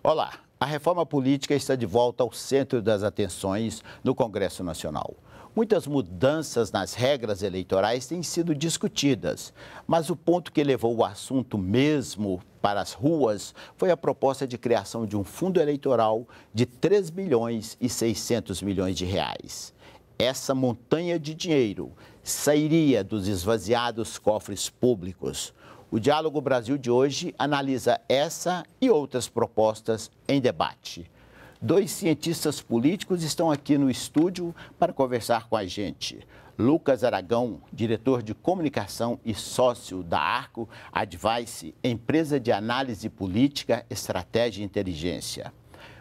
Olá, a reforma política está de volta ao centro das atenções no Congresso Nacional. Muitas mudanças nas regras eleitorais têm sido discutidas, mas o ponto que levou o assunto mesmo para as ruas foi a proposta de criação de um fundo eleitoral de 3 bilhões e 600 milhões de reais. Essa montanha de dinheiro sairia dos esvaziados cofres públicos. O Diálogo Brasil de hoje analisa essa e outras propostas em debate. 2 cientistas políticos estão aqui no estúdio para conversar com a gente. Lucas Aragão, diretor de comunicação e sócio da Arco Advice, empresa de análise política, estratégia e inteligência.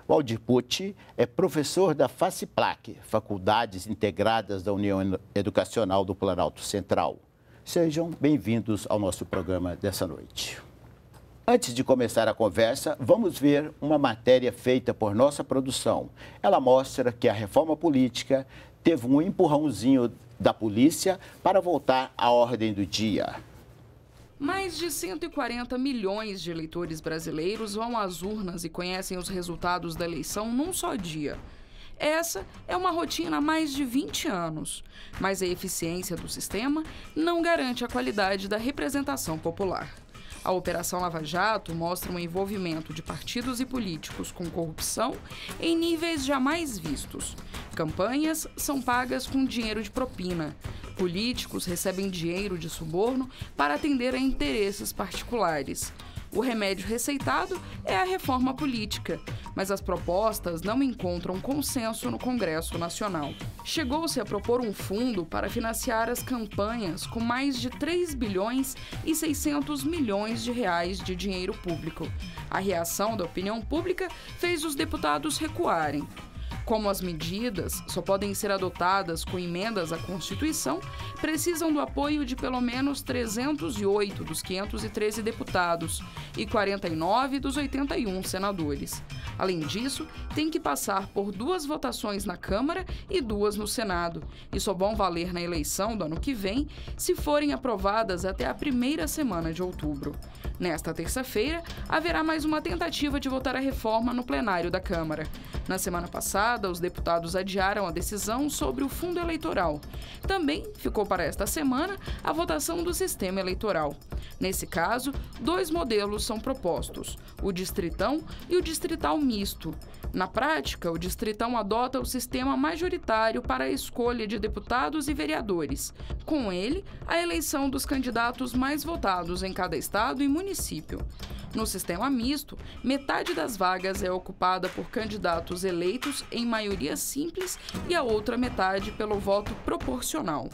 Waldir Pucci é professor da FACIPLAC, Faculdades Integradas da União Educacional do Planalto Central. Sejam bem-vindos ao nosso programa dessa noite. Antes de começar a conversa, vamos ver uma matéria feita por nossa produção. Ela mostra que a reforma política teve um empurrãozinho da polícia para voltar à ordem do dia. Mais de 140 milhões de eleitores brasileiros vão às urnas e conhecem os resultados da eleição num só dia. Essa é uma rotina há mais de 20 anos, mas a eficiência do sistema não garante a qualidade da representação popular. A Operação Lava Jato mostra um envolvimento de partidos e políticos com corrupção em níveis jamais vistos. Campanhas são pagas com dinheiro de propina. Políticos recebem dinheiro de suborno para atender a interesses particulares. O remédio receitado é a reforma política, mas as propostas não encontram consenso no Congresso Nacional. Chegou-se a propor um fundo para financiar as campanhas com mais de 3 bilhões e 600 milhões de reais de dinheiro público. A reação da opinião pública fez os deputados recuarem. Como as medidas só podem ser adotadas com emendas à Constituição, precisam do apoio de pelo menos 308 dos 513 deputados e 49 dos 81 senadores. Além disso, tem que passar por 2 votações na Câmara e 2 no Senado, e só vão valer na eleição do ano que vem se forem aprovadas até a primeira semana de outubro. Nesta terça-feira, haverá mais uma tentativa de votar a reforma no plenário da Câmara. Na semana passada, os deputados adiaram a decisão sobre o fundo eleitoral. Também ficou para esta semana a votação do sistema eleitoral. Nesse caso, 2 modelos são propostos, o distritão e o distrital misto. Na prática, o distritão adota o sistema majoritário para a escolha de deputados e vereadores. Com ele, a eleição dos candidatos mais votados em cada estado e município. No sistema misto, metade das vagas é ocupada por candidatos eleitos em maioria simples e a outra metade pelo voto proporcional.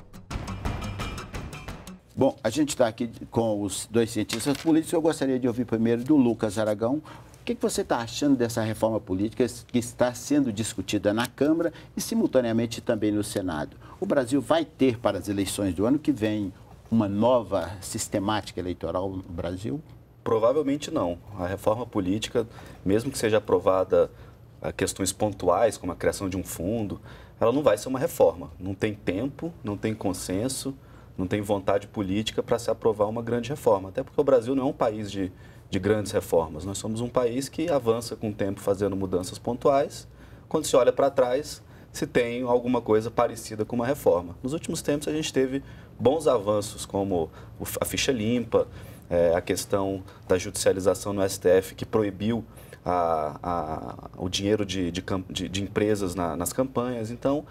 Bom, a gente está aqui com os 2 cientistas políticos. Eu gostaria de ouvir primeiro do Lucas Aragão. O que você está achando dessa reforma política que está sendo discutida na Câmara e, simultaneamente, também no Senado? O Brasil vai ter, para as eleições do ano que vem, uma nova sistemática eleitoral no Brasil? Provavelmente não. A reforma política, mesmo que seja aprovada a questões pontuais, como a criação de um fundo, ela não vai ser uma reforma. Não tem tempo, não tem consenso, não tem vontade política para se aprovar uma grande reforma. Até porque o Brasil não é um país de grandes reformas. Nós somos um país que avança com o tempo fazendo mudanças pontuais. Quando se olha para trás, se tem alguma coisa parecida com uma reforma. Nos últimos tempos, a gente teve bons avanços, como a ficha limpa, a questão da judicialização no STF, que proibiu o dinheiro de empresas nas campanhas. Então,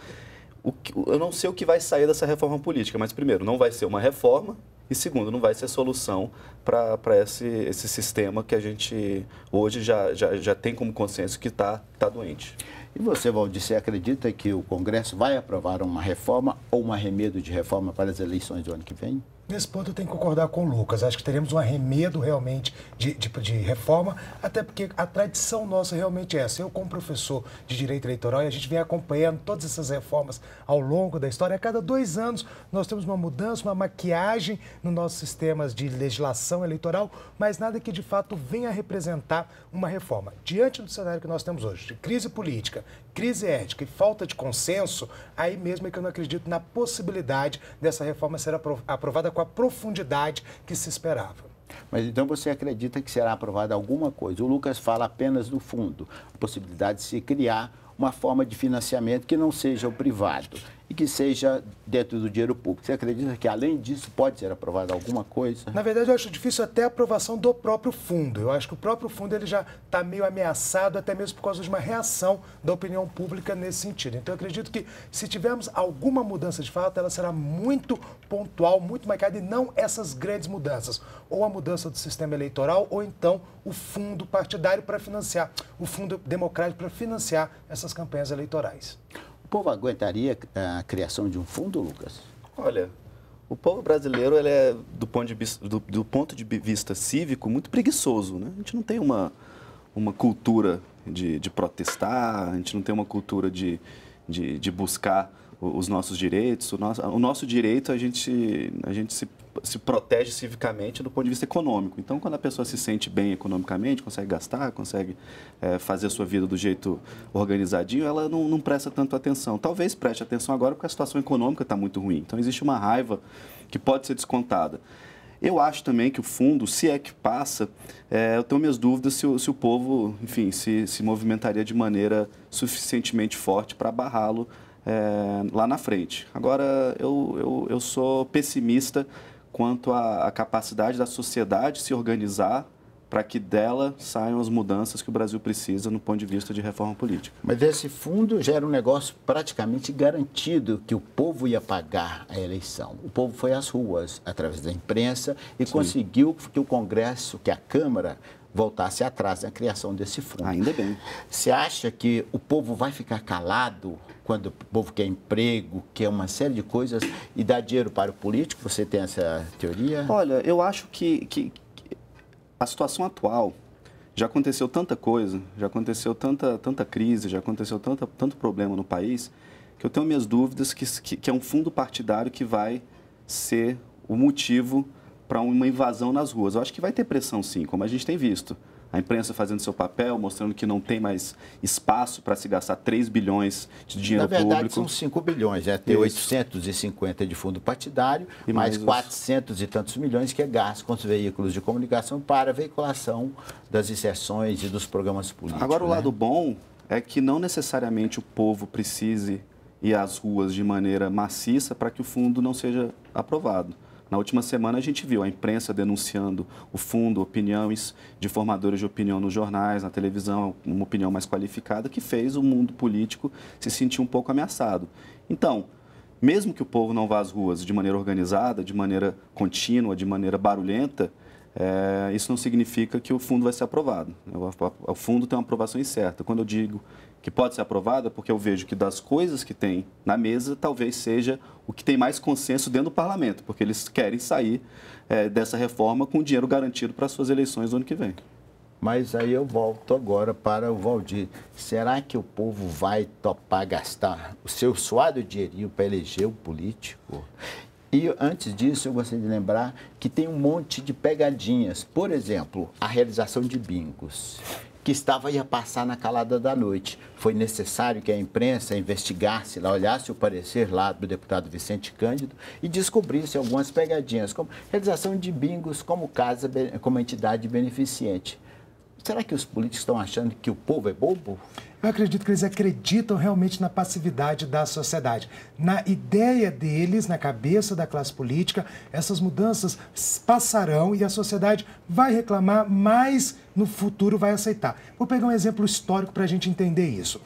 eu não sei o que vai sair dessa reforma política, mas, primeiro, não vai ser uma reforma e, segundo, não vai ser solução para esse sistema que a gente hoje já tem como consenso que está doente. E você, Waldir, você acredita que o Congresso vai aprovar uma reforma ou um arremedo de reforma para as eleições do ano que vem? Nesse ponto eu tenho que concordar com o Lucas. Acho que teremos um arremedo realmente de reforma, até porque a tradição nossa realmente é essa. Eu, como professor de Direito Eleitoral, e a gente vem acompanhando todas essas reformas ao longo da história. A cada 2 anos nós temos uma mudança, uma maquiagem nos nossos sistemas de legislação eleitoral, mas nada que de fato venha a representar uma reforma. Diante do cenário que nós temos hoje, de crise política, crise ética e falta de consenso, aí mesmo é que eu não acredito na possibilidade dessa reforma ser aprovada com a profundidade que se esperava. Mas então você acredita que será aprovada alguma coisa? O Lucas fala apenas do fundo, a possibilidade de se criar uma forma de financiamento que não seja o privado e que seja dentro do dinheiro público. Você acredita que, além disso, pode ser aprovada alguma coisa? Na verdade, eu acho difícil até a aprovação do próprio fundo. Eu acho que o próprio fundo ele já está meio ameaçado, até mesmo por causa de uma reação da opinião pública nesse sentido. Então, eu acredito que, se tivermos alguma mudança de fato, ela será muito pontual, muito marcada, e não essas grandes mudanças. Ou a mudança do sistema eleitoral, ou então o fundo partidário para financiar, o fundo democrático para financiar essas campanhas eleitorais. O povo aguentaria a criação de um fundo, Lucas? Olha, o povo brasileiro ele é, do ponto de vista cívico, muito preguiçoso, né? A gente não tem uma cultura de protestar, a gente não tem uma cultura de buscar os nossos direitos. O nosso direito, a gente se protege civicamente do ponto de vista econômico. Então, quando a pessoa se sente bem economicamente, consegue gastar, consegue fazer a sua vida do jeito organizadinho, ela não presta tanto atenção. Talvez preste atenção agora porque a situação econômica está muito ruim. Então, existe uma raiva que pode ser descontada. Eu acho também que o fundo, se é que passa, eu tenho minhas dúvidas se o povo, enfim, se movimentaria de maneira suficientemente forte para barrá-lo lá na frente. Agora, eu sou pessimista quanto à capacidade da sociedade se organizar para que dela saiam as mudanças que o Brasil precisa no ponto de vista de reforma política. Mas esse fundo já era um negócio praticamente garantido que o povo ia pagar a eleição. O povo foi às ruas, através da imprensa, e conseguiu que o Congresso, que a Câmara, voltasse atrás na criação desse fundo. Ainda bem. Você acha que o povo vai ficar calado quando o povo quer emprego, quer uma série de coisas e dá dinheiro para o político? Você tem essa teoria? Olha, eu acho que a situação atual, já aconteceu tanta coisa, já aconteceu tanta crise, já aconteceu tanto problema no país, que eu tenho minhas dúvidas que é um fundo partidário que vai ser o motivo para uma invasão nas ruas. Eu acho que vai ter pressão, sim, como a gente tem visto. A imprensa fazendo seu papel, mostrando que não tem mais espaço para se gastar 3 bilhões de dinheiro público. Na verdade, são 5 bilhões. Tem 850 de fundo partidário, e mais 400 e tantos milhões que é gasto com os veículos de comunicação para a veiculação das inserções e dos programas políticos. Agora, o lado bom é que não necessariamente o povo precise ir às ruas de maneira maciça para que o fundo não seja aprovado. Na última semana, a gente viu a imprensa denunciando o fundo, opiniões de formadores de opinião nos jornais, na televisão, uma opinião mais qualificada, que fez o mundo político se sentir um pouco ameaçado. Então, mesmo que o povo não vá às ruas de maneira organizada, de maneira contínua, de maneira barulhenta, isso não significa que o fundo vai ser aprovado. O fundo tem uma aprovação incerta. Quando eu digo que pode ser aprovado, é porque eu vejo que das coisas que tem na mesa, talvez seja o que tem mais consenso dentro do parlamento, porque eles querem sair dessa reforma com dinheiro garantido para as suas eleições do ano que vem. Mas aí eu volto agora para o Valdir. Será que o povo vai topar gastar o seu suado dinheirinho para eleger o político? E antes disso, eu gostaria de lembrar que tem um monte de pegadinhas. Por exemplo, a realização de bingos, que ia passar na calada da noite. Foi necessário que a imprensa investigasse, olhasse o parecer lá do deputado Vicente Cândido e descobrisse algumas pegadinhas, como realização de bingos como casa, como entidade beneficente. Será que os políticos estão achando que o povo é bobo? Eu acredito que eles acreditam realmente na passividade da sociedade. Na ideia deles, na cabeça da classe política, essas mudanças passarão e a sociedade vai reclamar, mas no futuro vai aceitar. Vou pegar um exemplo histórico para a gente entender isso.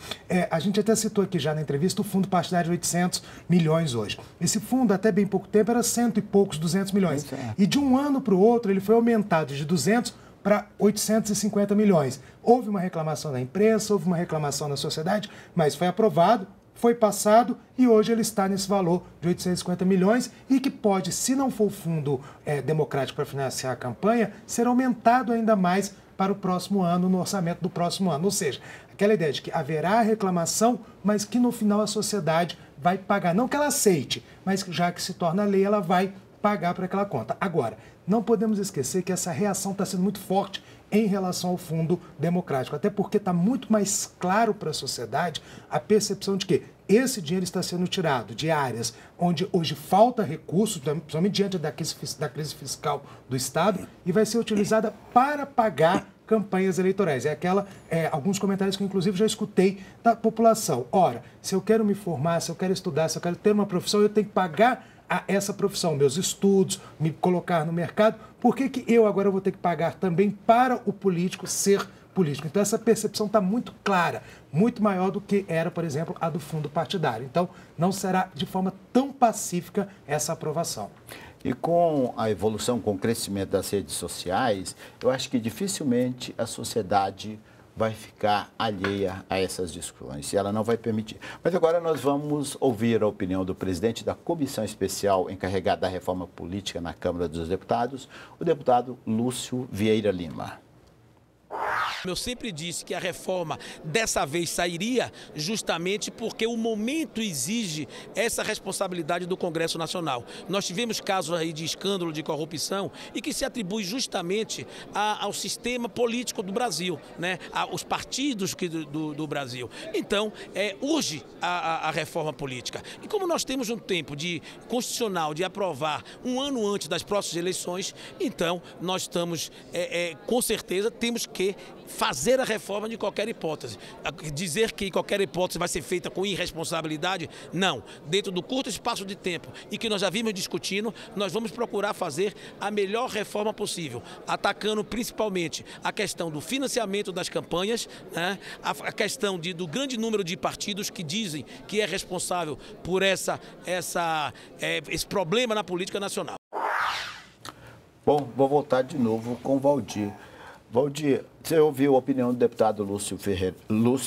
A gente até citou aqui já na entrevista o fundo partidário de 800 milhões hoje. Esse fundo, até bem pouco tempo, era 100 e poucos, 200 milhões. E de um ano para o outro, ele foi aumentado de 200 para 850 milhões. Houve uma reclamação na imprensa, houve uma reclamação na sociedade, mas foi aprovado, foi passado e hoje ele está nesse valor de 850 milhões e que pode, se não for o fundo democrático para financiar a campanha, ser aumentado ainda mais para o próximo ano, no orçamento do próximo ano. Ou seja, aquela ideia de que haverá reclamação, mas que no final a sociedade vai pagar. Não que ela aceite, mas já que se torna lei, ela vai pagar para aquela conta. Agora, não podemos esquecer que essa reação está sendo muito forte em relação ao Fundo Democrático, até porque está muito mais claro para a sociedade a percepção de que esse dinheiro está sendo tirado de áreas onde hoje falta recursos, principalmente diante da crise fiscal do Estado, e vai ser utilizada para pagar campanhas eleitorais. Alguns comentários que, inclusive, já escutei da população. Ora, se eu quero me formar, se eu quero estudar, se eu quero ter uma profissão, eu tenho que pagar a essa profissão, meus estudos, me colocar no mercado. Por que eu agora vou ter que pagar também para o político ser político? Então, essa percepção está muito clara, muito maior do que era, por exemplo, a do fundo partidário. Então, não será de forma tão pacífica essa aprovação. E com a evolução, com o crescimento das redes sociais, eu acho que dificilmente a sociedade vai ficar alheia a essas discussões, e ela não vai permitir. Mas agora nós vamos ouvir a opinião do presidente da Comissão Especial encarregada da Reforma Política na Câmara dos Deputados, o deputado Lúcio Vieira Lima. Eu sempre disse que a reforma dessa vez sairia justamente porque o momento exige essa responsabilidade do Congresso Nacional. Nós tivemos casos aí de escândalo de corrupção e que se atribui justamente ao sistema político do Brasil, né? Aos partidos do Brasil. Então, urge a reforma política. E como nós temos um tempo constitucional de aprovar um ano antes das próximas eleições, então nós estamos, com certeza, temos que fazer a reforma de qualquer hipótese. Dizer que qualquer hipótese vai ser feita com irresponsabilidade, não. Dentro do curto espaço de tempo e que nós já vimos discutindo, nós vamos procurar fazer a melhor reforma possível, atacando principalmente a questão do financiamento das campanhas, né? A questão do grande número de partidos que dizem que é responsável por esse problema na política nacional. Bom, vou voltar de novo com o Valdir. Valdir, você ouviu a opinião do deputado Lúcio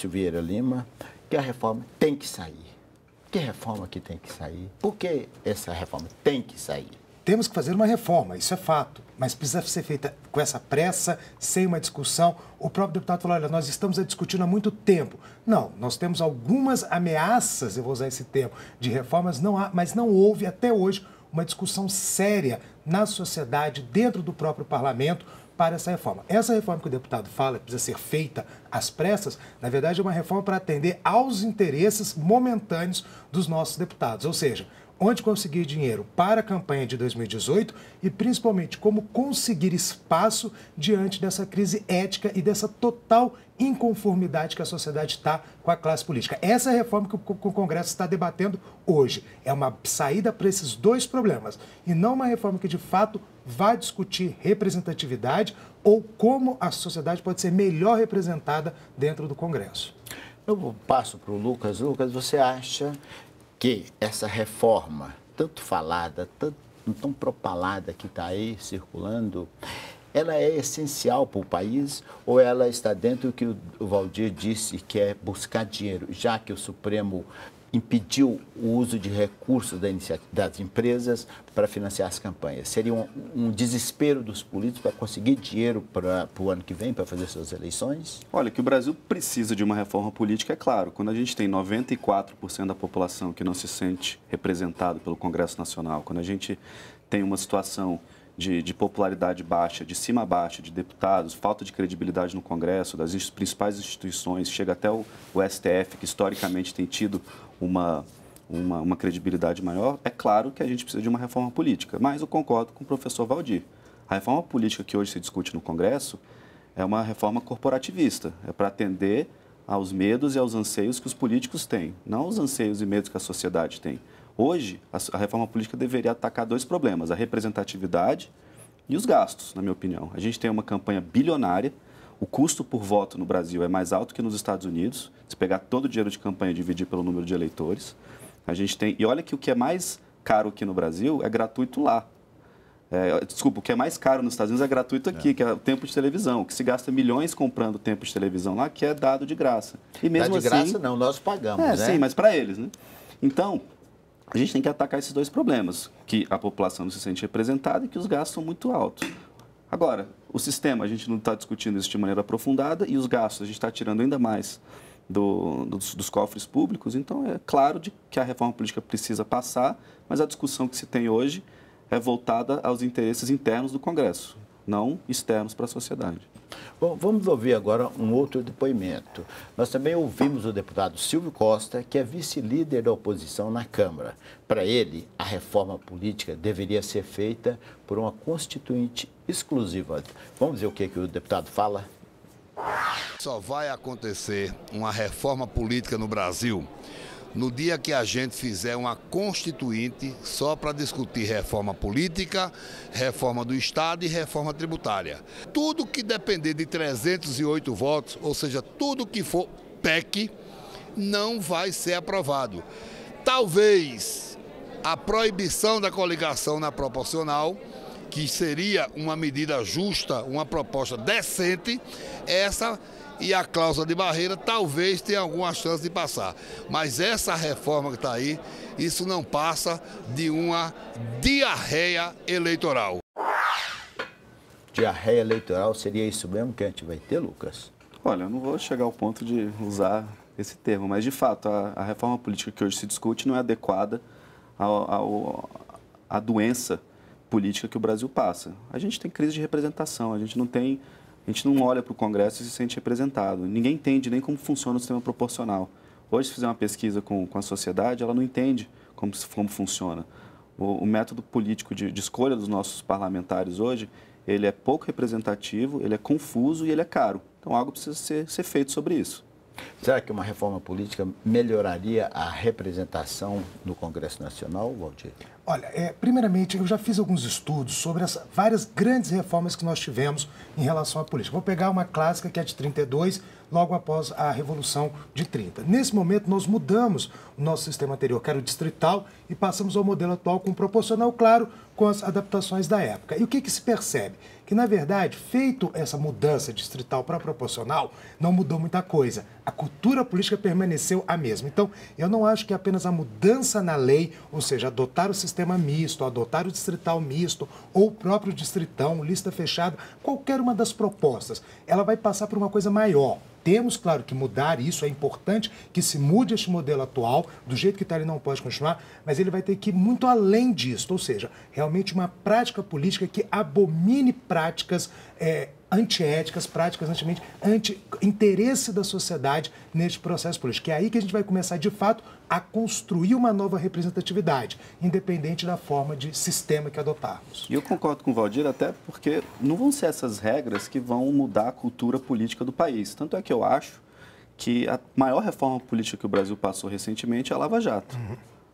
Vieira Lima, que a reforma tem que sair. Que reforma que tem que sair? Por que essa reforma tem que sair? Temos que fazer uma reforma, isso é fato, mas precisa ser feita com essa pressa, sem uma discussão. O próprio deputado falou, olha, nós estamos discutindo há muito tempo. Não, nós temos algumas ameaças, eu vou usar esse termo, de reformas, mas não houve até hoje uma discussão séria na sociedade, dentro do próprio parlamento, para essa reforma. Essa reforma que o deputado fala, que precisa ser feita às pressas, na verdade é uma reforma para atender aos interesses momentâneos dos nossos deputados, ou seja, onde conseguir dinheiro para a campanha de 2018 e, principalmente, como conseguir espaço diante dessa crise ética e dessa total inconformidade que a sociedade está com a classe política. Essa é a reforma que o Congresso está debatendo hoje. É uma saída para esses dois problemas e não uma reforma que, de fato, vai discutir representatividade ou como a sociedade pode ser melhor representada dentro do Congresso. Eu passo para o Lucas. Lucas, você acha que essa reforma, tanto falada, tão propalada que está aí circulando, ela é essencial para o país ou ela está dentro do que o Valdir disse, que é buscar dinheiro, já que o Supremo impediu o uso de recursos das empresas para financiar as campanhas? Seria um desespero dos políticos para conseguir dinheiro para o ano que vem, para fazer suas eleições? Olha, que o Brasil precisa de uma reforma política, é claro. Quando a gente tem 94% da população que não se sente representado pelo Congresso Nacional, quando a gente tem uma situação de popularidade baixa, de cima a baixo, de deputados, falta de credibilidade no Congresso, das principais instituições, chega até o STF, que historicamente tem tido uma credibilidade maior, é claro que a gente precisa de uma reforma política. Mas eu concordo com o professor Valdir. A reforma política que hoje se discute no Congresso é uma reforma corporativista, é para atender aos medos e aos anseios que os políticos têm, não aos anseios e medos que a sociedade tem. Hoje, a reforma política deveria atacar dois problemas, a representatividade e os gastos, na minha opinião. A gente tem uma campanha bilionária, o custo por voto no Brasil é mais alto que nos Estados Unidos, se pegar todo o dinheiro de campanha e dividir pelo número de eleitores. A gente tem, e olha que o que é mais caro aqui no Brasil é gratuito lá. Desculpa, o que é mais caro nos Estados Unidos é gratuito aqui, que é o tempo de televisão, que se gasta milhões comprando tempo de televisão lá, que é dado de graça. E mesmo de graça não, nós pagamos, né? Sim, mas para eles, né? Então, a gente tem que atacar esses dois problemas, que a população não se sente representada e que os gastos são muito altos. Agora, o sistema, a gente não está discutindo isso de maneira aprofundada e os gastos, a gente está tirando ainda mais dos cofres públicos. Então, é claro que a reforma política precisa passar, mas a discussão que se tem hoje é voltada aos interesses internos do Congresso, não externos para a sociedade. Bom, vamos ouvir agora um outro depoimento. Nós também ouvimos o deputado Silvio Costa, que é vice-líder da oposição na Câmara. Para ele, a reforma política deveria ser feita por uma constituinte exclusiva. Vamos ver o que o deputado fala? Só vai acontecer uma reforma política no Brasil no dia que a gente fizer uma constituinte só para discutir reforma política, reforma do Estado e reforma tributária. Tudo que depender de 308 votos, ou seja, tudo que for PEC, não vai ser aprovado. Talvez a proibição da coligação na proporcional, que seria uma medida justa, uma proposta decente, essa e a cláusula de barreira talvez tenha alguma chance de passar. Mas essa reforma que está aí, isso não passa de uma diarreia eleitoral. Diarreia eleitoral, seria isso mesmo que a gente vai ter, Lucas? Olha, eu não vou chegar ao ponto de usar esse termo, mas de fato a reforma política que hoje se discute não é adequada à doença política que o Brasil passa. A gente tem crise de representação, a gente não olha para o Congresso e se sente representado. Ninguém entende nem como funciona o sistema proporcional. Hoje, se fizer uma pesquisa com a sociedade, ela não entende como funciona. O método político de escolha dos nossos parlamentares hoje, ele é pouco representativo, ele é confuso e ele é caro. Então, algo precisa ser feito sobre isso. Será que uma reforma política melhoraria a representação no Congresso Nacional, Waldir? Olha, primeiramente, eu já fiz alguns estudos sobre as várias grandes reformas que nós tivemos em relação à política. Vou pegar uma clássica que é de 32, logo após a Revolução de 30. Nesse momento, nós mudamos o nosso sistema anterior, que era o distrital, e passamos ao modelo atual com proporcional, claro, com as adaptações da época. E o que se percebe? Que, na verdade, feito essa mudança distrital para proporcional, não mudou muita coisa. A cultura política permaneceu a mesma. Então, eu não acho que apenas a mudança na lei, ou seja, adotar o sistema misto, adotar o distrital misto, ou o próprio distritão, lista fechada, qualquer uma das propostas, ela vai passar por uma coisa maior. Temos, claro, que mudar isso, é importante que se mude este modelo atual, do jeito que está ele não pode continuar, mas ele vai ter que ir muito além disso, ou seja, realmente uma prática política que abomine práticas antiéticas, práticas anti-interesse da sociedade neste processo político. É aí que a gente vai começar, de fato, a construir uma nova representatividade, independente da forma de sistema que adotarmos. E eu concordo com o Waldir, até porque não vão ser essas regras que vão mudar a cultura política do país. Tanto é que eu acho que a maior reforma política que o Brasil passou recentemente é a Lava Jato.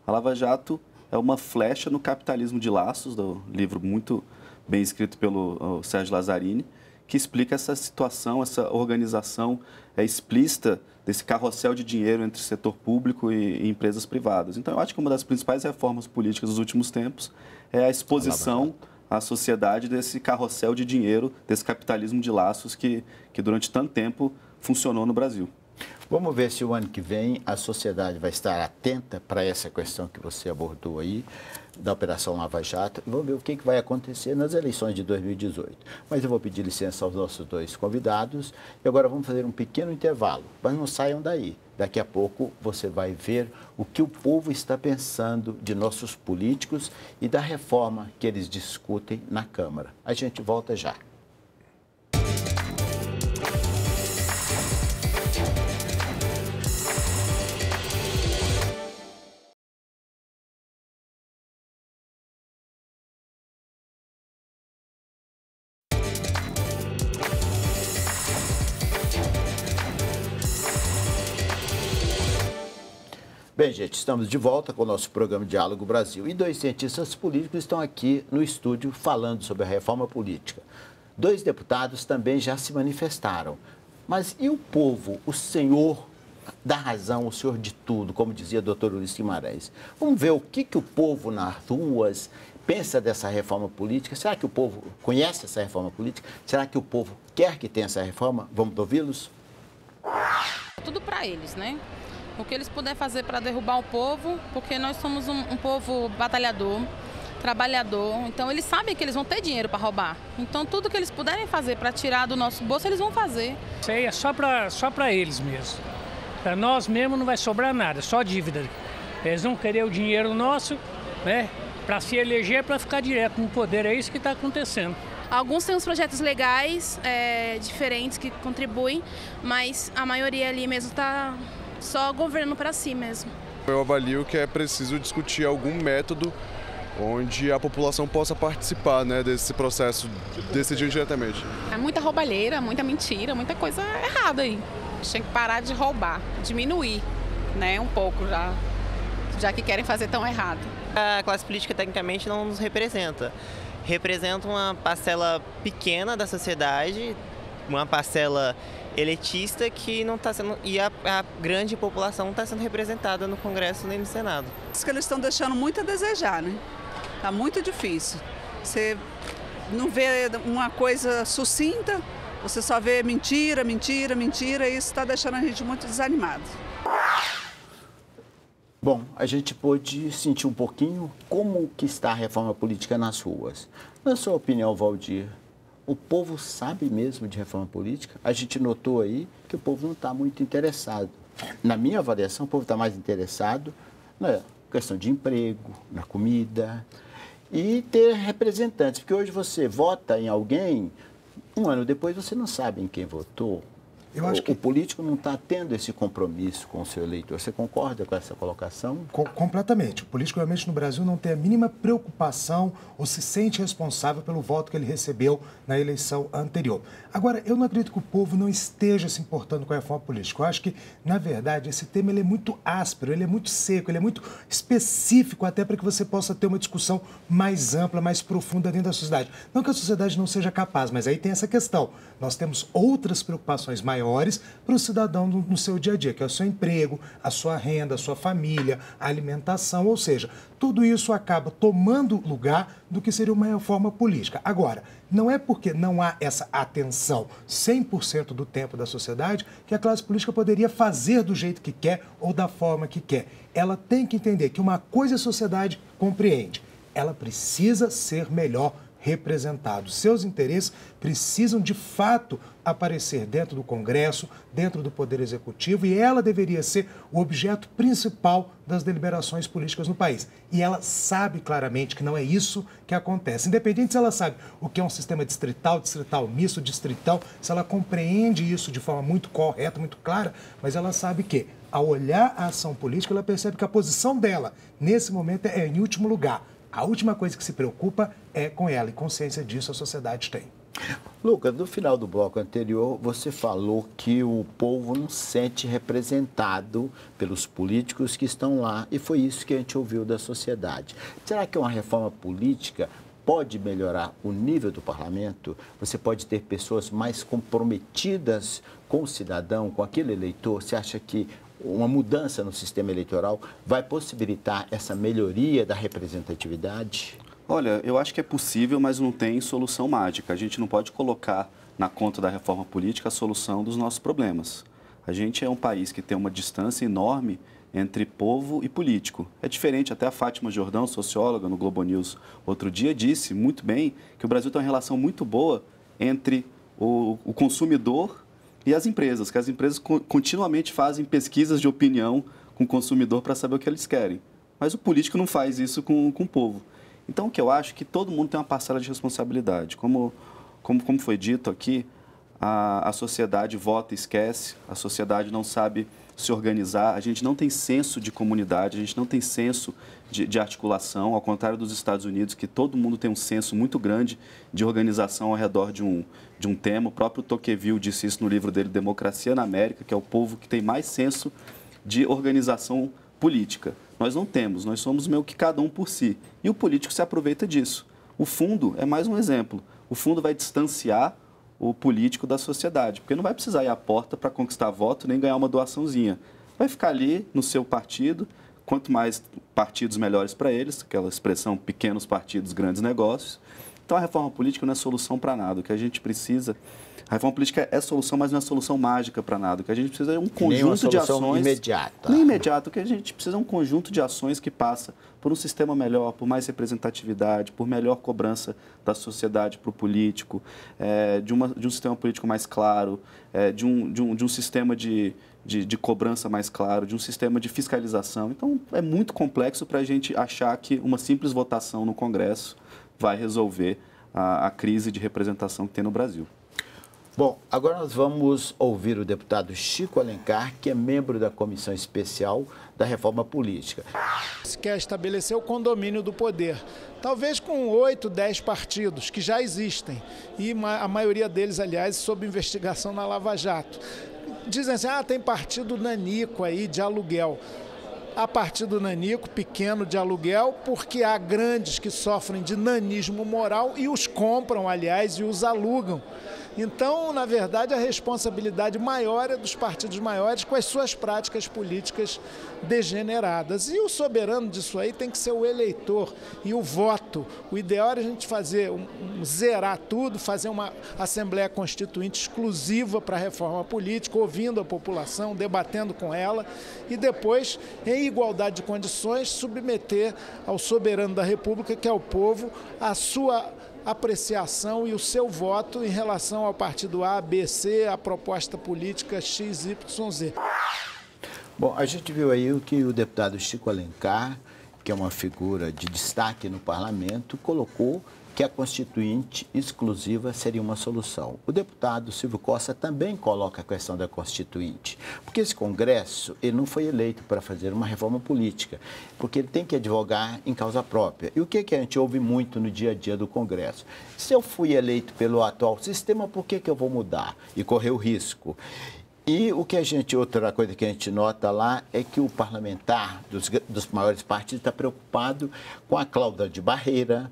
A Lava Jato é uma flecha no capitalismo de laços, do livro muito bem escrito pelo Sérgio Lazzarini, que explica essa situação, essa organização explícita desse carrossel de dinheiro entre setor público e empresas privadas. Então, eu acho que uma das principais reformas políticas dos últimos tempos é a exposição à sociedade desse carrossel de dinheiro, desse capitalismo de laços que durante tanto tempo funcionou no Brasil. Vamos ver se o ano que vem a sociedade vai estar atenta para essa questão que você abordou aí, da Operação Lava Jato. Vamos ver o que vai acontecer nas eleições de 2018. Mas eu vou pedir licença aos nossos dois convidados e agora vamos fazer um pequeno intervalo. Mas não saiam daí. Daqui a pouco você vai ver o que o povo está pensando de nossos políticos e da reforma que eles discutem na Câmara. A gente volta já. Bem, gente, estamos de volta com o nosso programa Diálogo Brasil. E dois cientistas políticos estão aqui no estúdio falando sobre a reforma política. Dois deputados também já se manifestaram. Mas e o povo, o senhor da razão, o senhor de tudo, como dizia o doutor Ulisses Guimarães? Vamos ver o que o povo nas ruas pensa dessa reforma política. Será que o povo conhece essa reforma política? Será que o povo quer que tenha essa reforma? Vamos ouvi-los? Tudo para eles, né? O que eles puderem fazer para derrubar o povo, porque nós somos um povo batalhador, trabalhador, então eles sabem que eles vão ter dinheiro para roubar. Então tudo que eles puderem fazer para tirar do nosso bolso, eles vão fazer. Isso aí é só para eles mesmo. Para nós mesmo não vai sobrar nada, só dívida. Eles vão querer o dinheiro nosso, né? Para se eleger é para ficar direto no poder, é isso que está acontecendo. Alguns têm uns projetos legais, diferentes, que contribuem, mas a maioria ali mesmo está só governando para si mesmo. Eu avalio que é preciso discutir algum método onde a população possa participar, né, desse processo, decidir diretamente. É muita roubalheira, muita mentira, muita coisa errada aí. Tem que parar de roubar, diminuir, né, um pouco já que querem fazer tão errado. A classe política tecnicamente não nos representa. Representa uma parcela pequena da sociedade, uma parcela elitista que não está sendo, e a grande população não está sendo representada no Congresso nem no Senado. Acho que eles estão deixando muito a desejar, né? Está muito difícil. Você não vê uma coisa sucinta, você só vê mentira, mentira, mentira, e isso está deixando a gente muito desanimado. Bom, a gente pôde sentir um pouquinho como que está a reforma política nas ruas. Na sua opinião, Valdir, o povo sabe mesmo de reforma política? A gente notou aí que o povo não está muito interessado. Na minha avaliação, o povo está mais interessado na questão de emprego, na comida e ter representantes. Porque hoje você vota em alguém, um ano depois você não sabe em quem votou. Eu acho que o político não está tendo esse compromisso com o seu eleitor. Você concorda com essa colocação? Completamente. O político realmente no Brasil não tem a mínima preocupação ou se sente responsável pelo voto que ele recebeu na eleição anterior. Agora, eu não acredito que o povo não esteja se importando com a reforma política. Eu acho que, na verdade, esse tema ele é muito áspero, ele é muito seco, ele é muito específico até para que você possa ter uma discussão mais ampla, mais profunda dentro da sociedade. Não que a sociedade não seja capaz, mas aí tem essa questão. Nós temos outras preocupações maiores para o cidadão no seu dia a dia, que é o seu emprego, a sua renda, a sua família, a alimentação, ou seja, tudo isso acaba tomando lugar do que seria uma reforma política. Agora, não é porque não há essa atenção 100% do tempo da sociedade que a classe política poderia fazer do jeito que quer ou da forma que quer. Ela tem que entender que uma coisa a sociedade compreende, ela precisa ser melhor representados. Seus interesses precisam, de fato, aparecer dentro do Congresso, dentro do Poder Executivo, e ela deveria ser o objeto principal das deliberações políticas no país. E ela sabe claramente que não é isso que acontece. Independente se ela sabe o que é um sistema distrital, misto, distritão, se ela compreende isso de forma muito correta, muito clara, mas ela sabe que, ao olhar a ação política, ela percebe que a posição dela, nesse momento, é em último lugar. A última coisa que se preocupa é com ela, e consciência disso a sociedade tem. Lucas, no final do bloco anterior, você falou que o povo não se sente representado pelos políticos que estão lá, e foi isso que a gente ouviu da sociedade. Será que uma reforma política pode melhorar o nível do parlamento? Você pode ter pessoas mais comprometidas com o cidadão, com aquele eleitor? Você acha que uma mudança no sistema eleitoral vai possibilitar essa melhoria da representatividade? Olha, eu acho que é possível, mas não tem solução mágica. A gente não pode colocar na conta da reforma política a solução dos nossos problemas. A gente é um país que tem uma distância enorme entre povo e político. É diferente, até a Fátima Jordão, socióloga no Globo News, outro dia disse muito bem que o Brasil tem uma relação muito boa entre o consumidor e as empresas, que as empresas continuamente fazem pesquisas de opinião com o consumidor para saber o que eles querem. Mas o político não faz isso com o povo. Então, o que eu acho é que todo mundo tem uma parcela de responsabilidade. Como foi dito aqui, a sociedade vota e esquece, a sociedade não sabe se organizar, a gente não tem senso de comunidade, a gente não tem senso de articulação, ao contrário dos Estados Unidos, que todo mundo tem um senso muito grande de organização ao redor de um tema. O próprio Tocqueville disse isso no livro dele, Democracia na América, que é o povo que tem mais senso de organização política. Nós não temos, nós somos meio que cada um por si. E o político se aproveita disso. O fundo é mais um exemplo. O fundo vai distanciar o político da sociedade, porque não vai precisar ir à porta para conquistar voto nem ganhar uma doaçãozinha. Vai ficar ali no seu partido, quanto mais partidos melhores para eles, aquela expressão pequenos partidos, grandes negócios. Então a reforma política não é solução para nada. O que a gente precisa... A reforma política é solução, mas não é solução mágica para nada. O que a gente precisa é um conjunto de ações... imediata. Nem imediata. O que a gente precisa é um conjunto de ações que passa por um sistema melhor, por mais representatividade, por melhor cobrança da sociedade para o político, de um sistema político mais claro, de um sistema de de cobrança mais claro, de um sistema de fiscalização. Então, é muito complexo para a gente achar que uma simples votação no Congresso vai resolver a crise de representação que tem no Brasil. Bom, agora nós vamos ouvir o deputado Chico Alencar, que é membro da Comissão Especial da Reforma Política. Se quer estabelecer o condomínio do poder, talvez com 8, 10 partidos que já existem, e a maioria deles, aliás, sob investigação na Lava Jato. Dizem assim, tem partido nanico aí de aluguel. Há partido nanico, pequeno de aluguel, porque há grandes que sofrem de nanismo moral e os compram, aliás, e os alugam. Então, na verdade, a responsabilidade maior é dos partidos maiores com as suas práticas políticas degeneradas. E o soberano disso aí tem que ser o eleitor e o voto. O ideal é a gente fazer, zerar tudo, fazer uma Assembleia Constituinte exclusiva para a reforma política, ouvindo a população, debatendo com ela e depois, em igualdade de condições, submeter ao soberano da República, que é o povo, a sua apreciação e o seu voto em relação ao partido A, B, C, a proposta política X, Y, Z. Bom, a gente viu aí o que o deputado Chico Alencar, que é uma figura de destaque no parlamento, colocou que a Constituinte exclusiva seria uma solução. O deputado Silvio Costa também coloca a questão da Constituinte, porque esse Congresso ele não foi eleito para fazer uma reforma política, porque ele tem que advogar em causa própria. E o que a gente ouve muito no dia a dia do Congresso? Se eu fui eleito pelo atual sistema, por que eu vou mudar e correr o risco? E outra coisa que a gente nota lá é que o parlamentar dos maiores partidos está preocupado com a cláusula de barreira,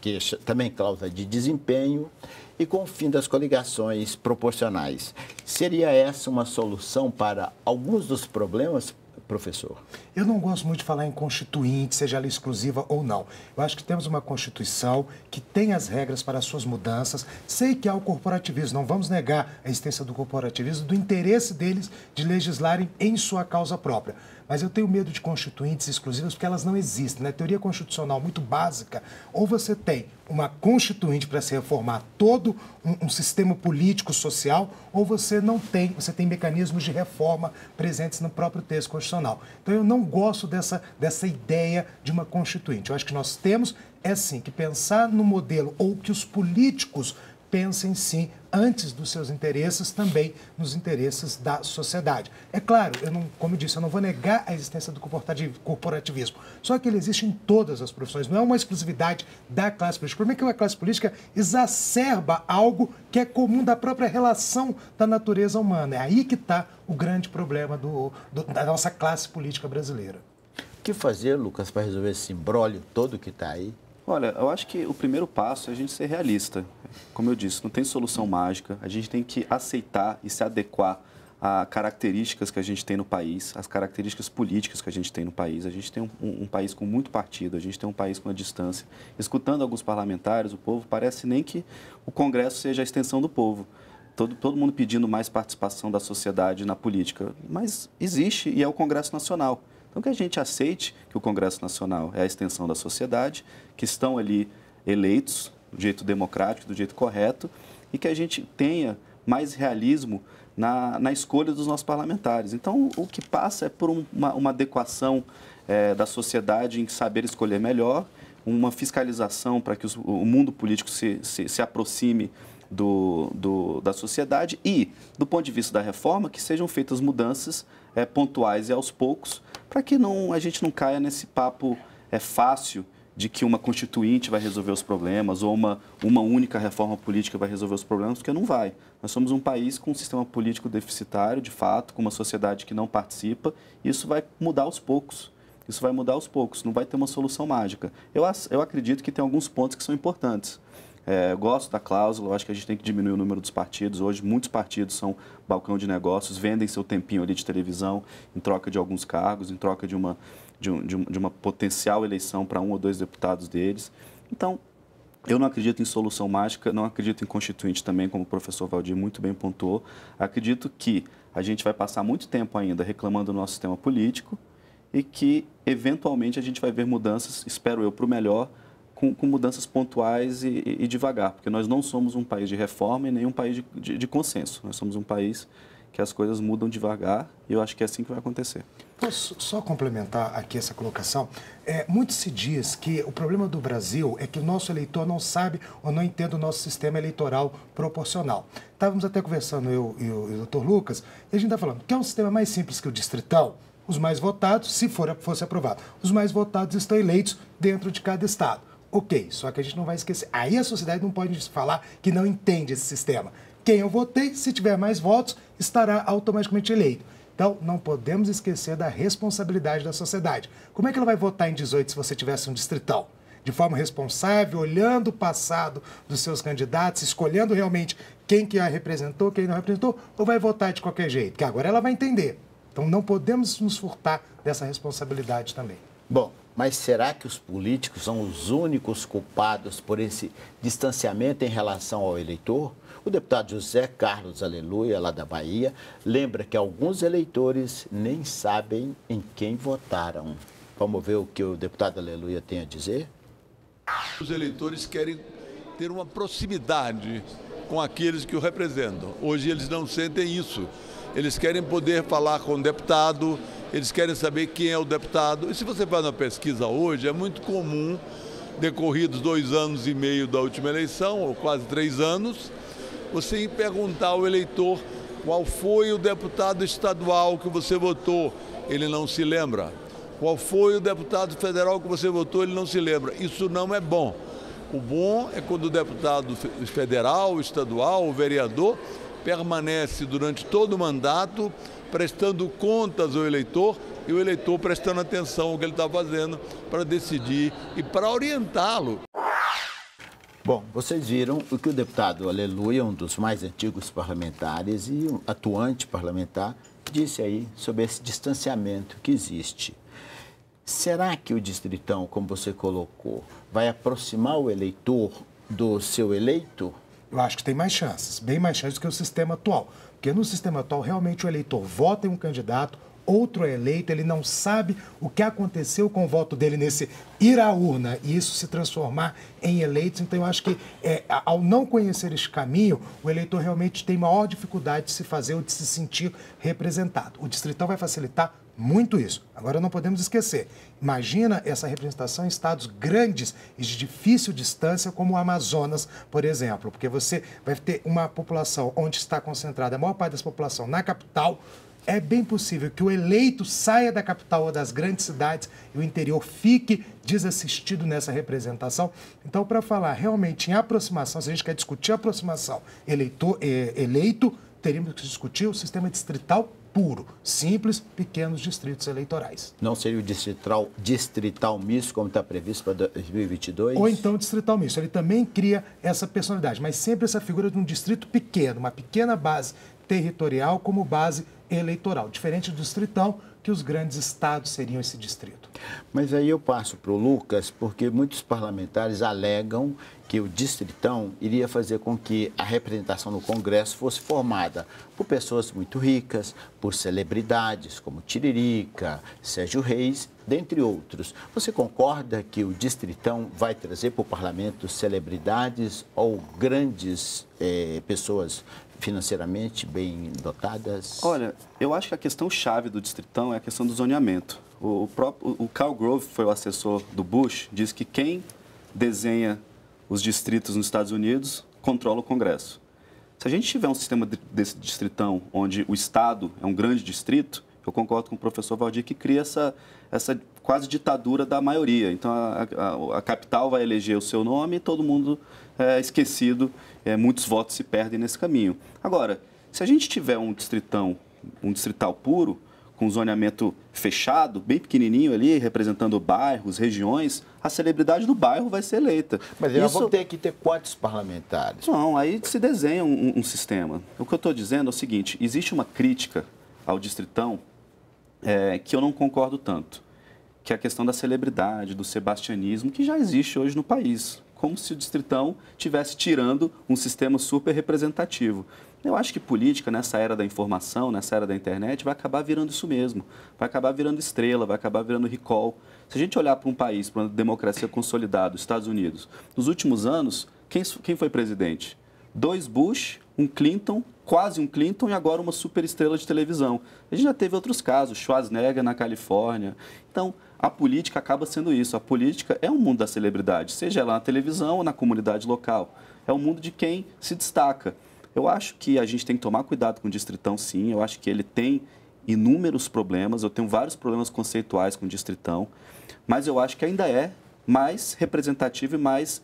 que é também cláusula de desempenho, e com o fim das coligações proporcionais. Seria essa uma solução para alguns dos problemas, professor? Eu não gosto muito de falar em constituinte, seja ela exclusiva ou não. Eu acho que temos uma Constituição que tem as regras para as suas mudanças. Sei que há o corporativismo, não vamos negar a existência do corporativismo, do interesse deles de legislarem em sua causa própria. Mas eu tenho medo de constituintes exclusivas porque elas não existem. Na teoria constitucional muito básica, ou você tem uma constituinte para se reformar todo um sistema político, social, ou você não tem, você tem mecanismos de reforma presentes no próprio texto constitucional. Então eu não gosto dessa ideia de uma constituinte. Eu acho que nós temos, sim, que pensar no modelo, ou que os políticos pensem, sim, antes dos seus interesses, também nos interesses da sociedade. É claro, como eu disse, eu não vou negar a existência do corporativismo, só que ele existe em todas as profissões, não é uma exclusividade da classe política. O problema é que a classe política exacerba algo que é comum da própria relação da natureza humana. É aí que está o grande problema da nossa classe política brasileira. O que fazer, Lucas, para resolver esse imbróglio todo que está aí? Olha, eu acho que o primeiro passo é a gente ser realista. Como eu disse, não tem solução mágica. A gente tem que aceitar e se adequar a características que a gente tem no país, as características políticas que a gente tem no país. A gente tem um país com muito partido, a gente tem um país com a distância. Escutando alguns parlamentares, o povo, parece nem que o Congresso seja a extensão do povo. Todo mundo pedindo mais participação da sociedade na política. Mas existe e é o Congresso Nacional. Então, que a gente aceite que o Congresso Nacional é a extensão da sociedade, que estão ali eleitos do jeito democrático, do jeito correto, e que a gente tenha mais realismo na escolha dos nossos parlamentares. Então, o que passa é por uma adequação da sociedade em saber escolher melhor, uma fiscalização para que o mundo político se aproxime da sociedade e, do ponto de vista da reforma, que sejam feitas mudanças pontuais e aos poucos, para que a gente não caia nesse papo fácil de que uma constituinte vai resolver os problemas ou uma única reforma política vai resolver os problemas, porque não vai. Nós somos um país com um sistema político deficitário, de fato, com uma sociedade que não participa, e isso vai mudar aos poucos. Isso vai mudar aos poucos, não vai ter uma solução mágica. Eu acredito que tem alguns pontos que são importantes. Eu gosto da cláusula, eu acho que a gente tem que diminuir o número dos partidos. Hoje, muitos partidos são balcão de negócios, vendem seu tempinho ali de televisão em troca de alguns cargos, em troca de uma potencial eleição para 1 ou 2 deputados deles. Então, eu não acredito em solução mágica, não acredito em constituinte também, como o professor Valdir muito bem pontuou. Acredito que a gente vai passar muito tempo ainda reclamando do nosso sistema político e que, eventualmente, a gente vai ver mudanças, espero eu, para o melhor, com mudanças pontuais e devagar, porque nós não somos um país de reforma e nem um país de consenso. Nós somos um país que as coisas mudam devagar e eu acho que é assim que vai acontecer. Posso só complementar aqui essa colocação? Muito se diz que o problema do Brasil é que o nosso eleitor não sabe ou não entende o nosso sistema eleitoral proporcional. Estávamos até conversando, eu e o doutor Lucas, e a gente está falando que é um sistema mais simples que o distritão. Os mais votados, se fosse aprovado, os mais votados estão eleitos dentro de cada estado. Ok, só que a gente não vai esquecer. Aí a sociedade não pode falar que não entende esse sistema. Quem eu votei, se tiver mais votos, estará automaticamente eleito. Então, não podemos esquecer da responsabilidade da sociedade. Como é que ela vai votar em 18 se você tivesse um distritão? De forma responsável, olhando o passado dos seus candidatos, escolhendo realmente quem que a representou, quem não representou, ou vai votar de qualquer jeito? Porque agora ela vai entender. Então, não podemos nos furtar dessa responsabilidade também. Bom, mas será que os políticos são os únicos culpados por esse distanciamento em relação ao eleitor? O deputado José Carlos Aleluia, lá da Bahia, lembra que alguns eleitores nem sabem em quem votaram. Vamos ver o que o deputado Aleluia tem a dizer? Os eleitores querem ter uma proximidade com aqueles que o representam. Hoje eles não sentem isso. Eles querem poder falar com o deputado, eles querem saber quem é o deputado. E se você faz uma pesquisa hoje, é muito comum, decorridos 2 anos e meio da última eleição, ou quase 3 anos, você perguntar ao eleitor qual foi o deputado estadual que você votou, ele não se lembra. Qual foi o deputado federal que você votou, ele não se lembra. Isso não é bom. O bom é quando o deputado federal, estadual, o vereador, permanece durante todo o mandato, prestando contas ao eleitor e o eleitor prestando atenção ao que ele está fazendo para decidir e para orientá-lo. Bom, vocês viram o que o deputado Aleluia, um dos mais antigos parlamentares e um atuante parlamentar, disse aí sobre esse distanciamento que existe. Será que o distritão, como você colocou, vai aproximar o eleitor do seu eleito? Eu acho que tem mais chances, bem mais chances do que o sistema atual. Porque no sistema atual, realmente o eleitor vota em um candidato, outro é eleito, ele não sabe o que aconteceu com o voto dele nesse ir à urna e isso se transformar em eleitos. Então, eu acho que ao não conhecer esse caminho, o eleitor realmente tem maior dificuldade de se fazer ou de se sentir representado. O distritão vai facilitar muito isso. Agora, não podemos esquecer. Imagina essa representação em estados grandes e de difícil distância, como o Amazonas, por exemplo, porque você vai ter uma população onde está concentrada a maior parte da população na capital. É bem possível que o eleito saia da capital ou das grandes cidades e o interior fique desassistido nessa representação. Então, para falar realmente em aproximação, se a gente quer discutir aproximação eleito, teríamos que discutir o sistema distrital puro, simples, pequenos distritos eleitorais. Não seria o distrital misto, como está previsto para 2022? Ou então distrital misto. Ele também cria essa personalidade, mas sempre essa figura de um distrito pequeno, uma pequena base territorial como base eleitoral, diferente do distritão, que os grandes estados seriam esse distrito. Mas aí eu passo para o Lucas, porque muitos parlamentares alegam que o distritão iria fazer com que a representação no Congresso fosse formada por pessoas muito ricas, por celebridades como Tiririca, Sérgio Reis, dentre outros. Você concorda que o distritão vai trazer para o parlamento celebridades ou grandes pessoas financeiramente bem dotadas? Olha, eu acho que a questão chave do distritão é a questão do zoneamento. O Karl Rove, foi o assessor do Bush, diz que quem desenha os distritos nos Estados Unidos controla o Congresso. Se a gente tiver um sistema desse distritão, onde o Estado é um grande distrito, eu concordo com o professor Valdir que cria essa quase ditadura da maioria. Então, a capital vai eleger o seu nome e todo mundo é esquecido, muitos votos se perdem nesse caminho. Agora, se a gente tiver um distrital puro, com zoneamento fechado, bem pequenininho ali, representando bairros, regiões, a celebridade do bairro vai ser eleita. Mas nós vamos ter que ter quantos parlamentares? Não, aí se desenha um sistema. O que eu estou dizendo é o seguinte, existe uma crítica ao distritão que eu não concordo tanto, que é a questão da celebridade, do sebastianismo, que já existe hoje no país, como se o distritão estivesse tirando um sistema super representativo. Eu acho que política, nessa era da informação, nessa era da internet, vai acabar virando isso mesmo. Vai acabar virando estrela, vai acabar virando recall. Se a gente olhar para um país, para uma democracia consolidada, os Estados Unidos, nos últimos anos, quem foi presidente? 2 Bush, um Clinton quase um Clinton e agora uma superestrela de televisão. A gente já teve outros casos, Schwarzenegger na Califórnia. Então, a política acaba sendo isso. A política é um mundo da celebridade, seja ela na televisão ou na comunidade local. É o mundo de quem se destaca. Eu acho que a gente tem que tomar cuidado com o Distritão, sim. Eu acho que ele tem inúmeros problemas. Eu tenho vários problemas conceituais com o Distritão. Mas eu acho que ainda é mais representativo e mais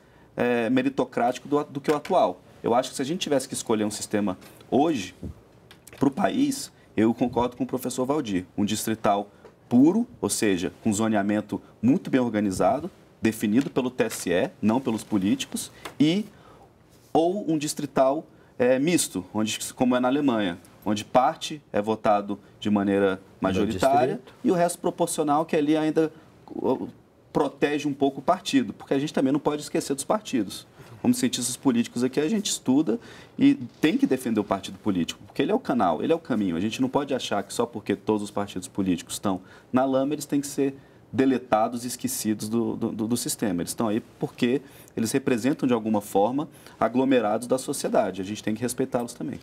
meritocrático do que o atual. Eu acho que se a gente tivesse que escolher um sistema hoje, para o país, eu concordo com o professor Valdir. Um distrital puro, ou seja, com zoneamento muito bem organizado, definido pelo TSE, não pelos políticos, ou um distrital misto, onde, como é na Alemanha, onde parte é votado de maneira majoritária e o resto proporcional, que ali ainda protege um pouco o partido, porque a gente também não pode esquecer dos partidos. Como cientistas políticos aqui, a gente estuda e tem que defender o partido político, porque ele é o canal, ele é o caminho. A gente não pode achar que só porque todos os partidos políticos estão na lama, eles têm que ser deletados e esquecidos do sistema. Eles estão aí porque eles representam, de alguma forma, aglomerados da sociedade. A gente tem que respeitá-los também.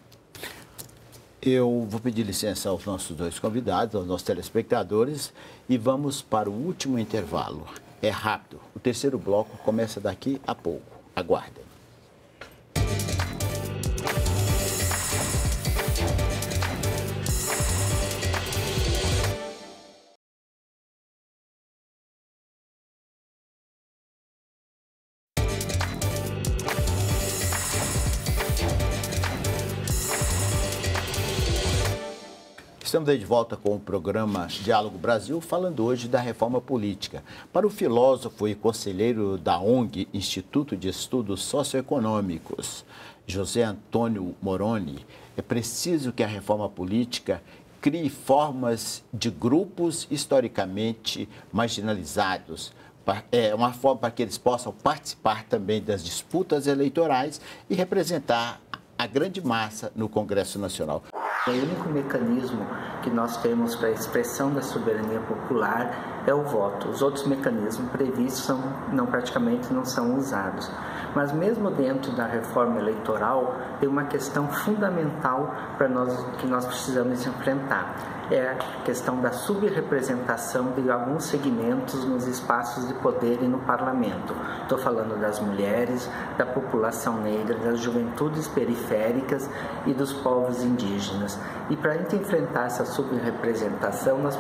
Eu vou pedir licença aos nossos dois convidados, aos nossos telespectadores, e vamos para o último intervalo. É rápido. O terceiro bloco começa daqui a pouco. Aguardem. Estamos aí de volta com o programa Diálogo Brasil, falando hoje da reforma política. Para o filósofo e conselheiro da ONG, Instituto de Estudos Socioeconômicos, José Antônio Moroni, é preciso que a reforma política crie formas de grupos historicamente marginalizados, uma forma para que eles possam participar também das disputas eleitorais e representar a grande massa no Congresso Nacional. O único mecanismo que nós temos para a expressão da soberania popular é o voto. Os outros mecanismos previstos praticamente não são usados. Mas mesmo dentro da reforma eleitoral, tem uma questão fundamental que nós precisamos enfrentar. É a questão da subrepresentação de alguns segmentos nos espaços de poder e no parlamento. Estou falando das mulheres, da população negra, das juventudes periféricas e dos povos indígenas. E para a gente enfrentar essa subrepresentação, nós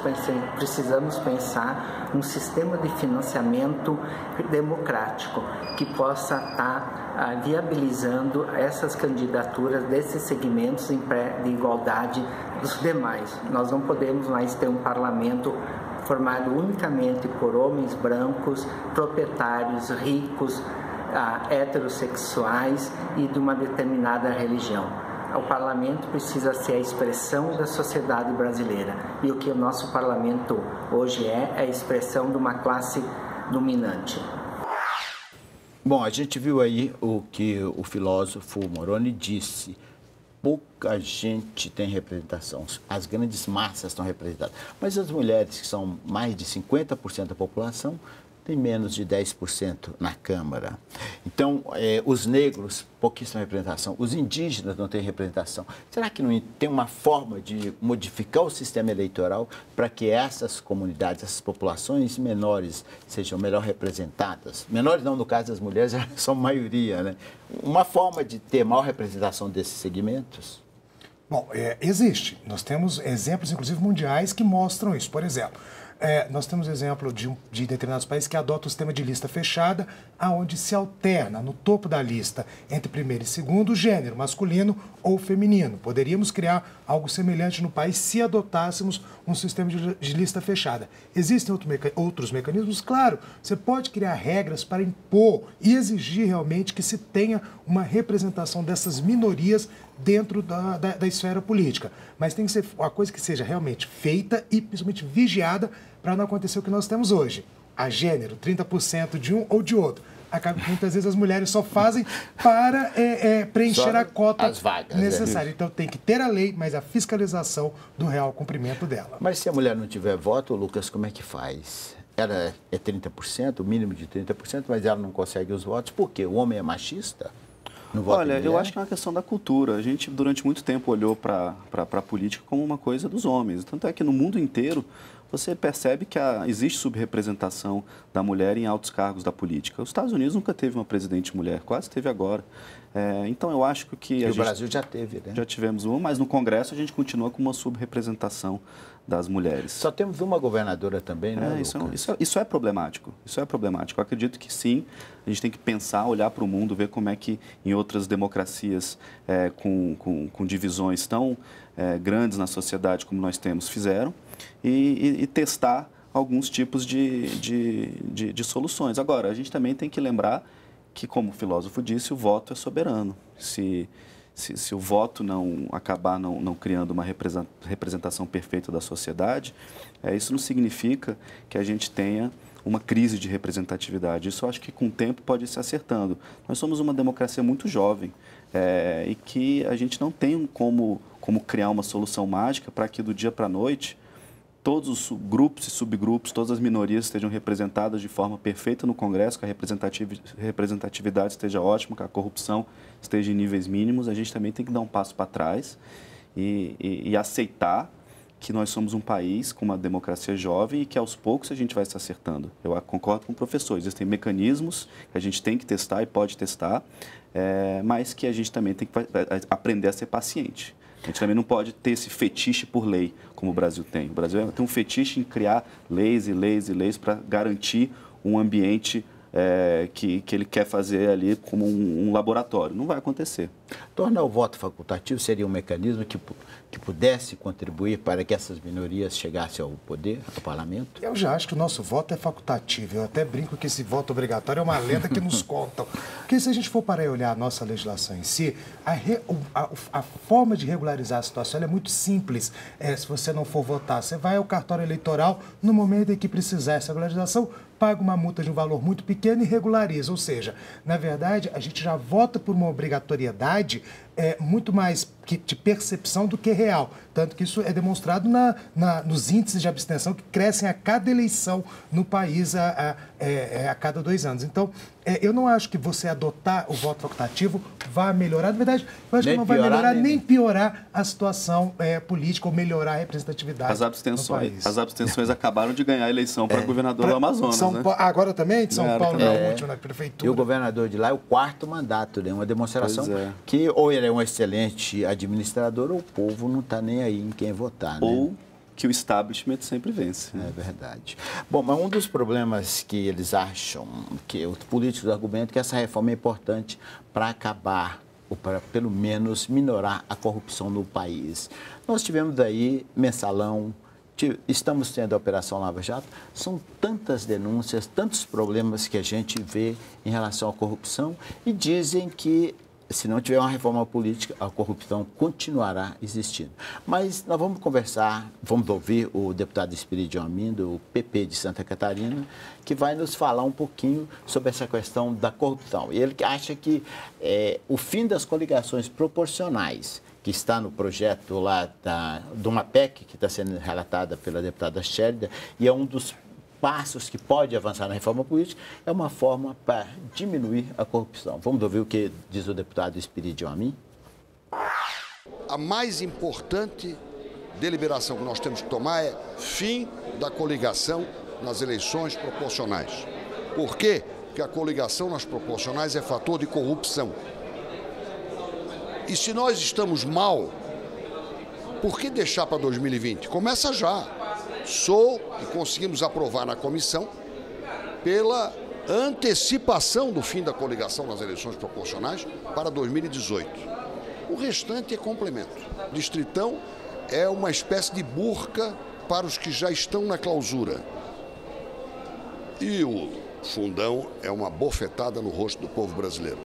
precisamos pensar num sistema de financiamento democrático que possa estar viabilizando essas candidaturas desses segmentos de igualdade dos demais. Nós não podemos mais ter um parlamento formado unicamente por homens brancos, proprietários, ricos, heterossexuais e de uma determinada religião. O parlamento precisa ser a expressão da sociedade brasileira. E o que o nosso parlamento hoje é a expressão de uma classe dominante. Bom, a gente viu aí o que o filósofo Moroni disse. Pouca gente tem representação, as grandes massas estão representadas. Mas as mulheres, que são mais de 50% da população, têm menos de 10% na Câmara. Então, os negros, pouquíssima representação. Os indígenas não têm representação. Será que não tem uma forma de modificar o sistema eleitoral para que essas comunidades, essas populações menores sejam melhor representadas? Menores não, no caso das mulheres, elas são maioria, né? Uma forma de ter maior representação desses segmentos? Bom, existe. Nós temos exemplos, inclusive, mundiais que mostram isso. Por exemplo, nós temos exemplo de determinados países que adotam o sistema de lista fechada, aonde se alterna no topo da lista entre primeiro e segundo o gênero, masculino ou feminino. Poderíamos criar algo semelhante no país se adotássemos um sistema de lista fechada. Existem outros mecanismos? Claro, você pode criar regras para impor e exigir realmente que se tenha uma representação dessas minorias dentro da esfera política. Mas tem que ser uma coisa que seja realmente feita e principalmente vigiada para não acontecer o que nós temos hoje. A gênero, 30% de um ou de outro. Acaba que muitas vezes as mulheres só fazem para preencher a cota necessária. Então tem que ter a lei, mas a fiscalização do real cumprimento dela. Mas se a mulher não tiver voto, Lucas, como é que faz? Ela é 30%, o mínimo de 30%, mas ela não consegue os votos. Por quê? O homem é machista? no voto Olha, de mulher? eu acho que é uma questão da cultura. A gente, durante muito tempo, olhou para a política como uma coisa dos homens. Tanto é que no mundo inteiro, você percebe que existe subrepresentação da mulher em altos cargos da política. Os Estados Unidos nunca teve uma presidente mulher, quase teve agora. Então, eu acho que... o Brasil já teve, né? Já tivemos uma, mas no Congresso a gente continua com uma subrepresentação das mulheres. Só temos uma governadora também, né, isso é problemático. Isso é problemático. Eu acredito que sim, a gente tem que pensar, olhar para o mundo, ver como é que em outras democracias com divisões tão grandes na sociedade como nós temos fizeram e testar alguns tipos de soluções. Agora, a gente também tem que lembrar que, como o filósofo disse, o voto é soberano. Se o voto acabar não criando uma representação perfeita da sociedade, isso não significa que a gente tenha uma crise de representatividade. Isso eu acho que com o tempo pode ir se acertando. Nós somos uma democracia muito jovem e que a gente não tem como criar uma solução mágica para que do dia para a noite todos os grupos e subgrupos, todas as minorias estejam representadas de forma perfeita no Congresso, que a representatividade esteja ótima, que a corrupção esteja em níveis mínimos. A gente também tem que dar um passo para trás e aceitar que nós somos um país com uma democracia jovem e que aos poucos a gente vai se acertando. Eu concordo com o professor, existem mecanismos que a gente tem que testar e pode testar, mas que a gente também tem que aprender a ser paciente. A gente também não pode ter esse fetiche por lei, como o Brasil tem. O Brasil tem um fetiche em criar leis e leis e leis para garantir um ambiente que ele quer fazer ali como um laboratório. Não vai acontecer. Tornar o voto facultativo seria um mecanismo que pudesse contribuir para que essas minorias chegassem ao poder, ao parlamento? Eu já acho que o nosso voto é facultativo. Eu até brinco que esse voto obrigatório é uma lenda que nos contam. Porque se a gente for parar e olhar a nossa legislação em si, a forma de regularizar a situação é muito simples. Se você não for votar, você vai ao cartório eleitoral no momento em que precisar essa regularização, paga uma multa de um valor muito pequeno e regulariza. Ou seja, na verdade, a gente já vota por uma obrigatoriedade muito mais de percepção do que real. Tanto que isso é demonstrado nos índices de abstenção que crescem a cada eleição no país a cada 2 anos. Então, eu não acho que você adotar o voto facultativo vai melhorar. Na verdade, eu acho que não vai melhorar nem piorar a situação política ou melhorar a representatividade. As abstenções acabaram de ganhar a eleição para governador do Amazonas. Né? Agora também? De São Paulo, na última, na prefeitura. E o governador de lá é o 4º mandato, né? Uma demonstração que ou ele é um excelente administrador ou o povo não está nem aí em quem votar. Né? Ou que o establishment sempre vence. É verdade. Bom, mas um dos problemas que eles acham, que os políticos argumentam, que essa reforma é importante para acabar, ou para pelo menos minorar a corrupção no país. Nós tivemos aí mensalão, estamos tendo a Operação Lava Jato, são tantas denúncias, tantos problemas que a gente vê em relação à corrupção e dizem que se não tiver uma reforma política, a corrupção continuará existindo. Mas nós vamos conversar, vamos ouvir o deputado Espiridião Amin, do PP de Santa Catarina, que vai nos falar um pouquinho sobre essa questão da corrupção. E ele acha que o fim das coligações proporcionais, que está no projeto lá de uma PEC, que está sendo relatada pela deputada Shérida, e é um dos passos que pode avançar na reforma política, é uma forma para diminuir a corrupção. Vamos ouvir o que diz o deputado Espiridião Amin? A mais importante deliberação que nós temos que tomar é fim da coligação nas eleições proporcionais. Por quê? Porque a coligação nas proporcionais é fator de corrupção. E se nós estamos mal, por que deixar para 2020? Começa já. E conseguimos aprovar na comissão pela antecipação do fim da coligação nas eleições proporcionais para 2018. O restante é complemento. Distritão é uma espécie de burca para os que já estão na clausura. E o fundão é uma bofetada no rosto do povo brasileiro.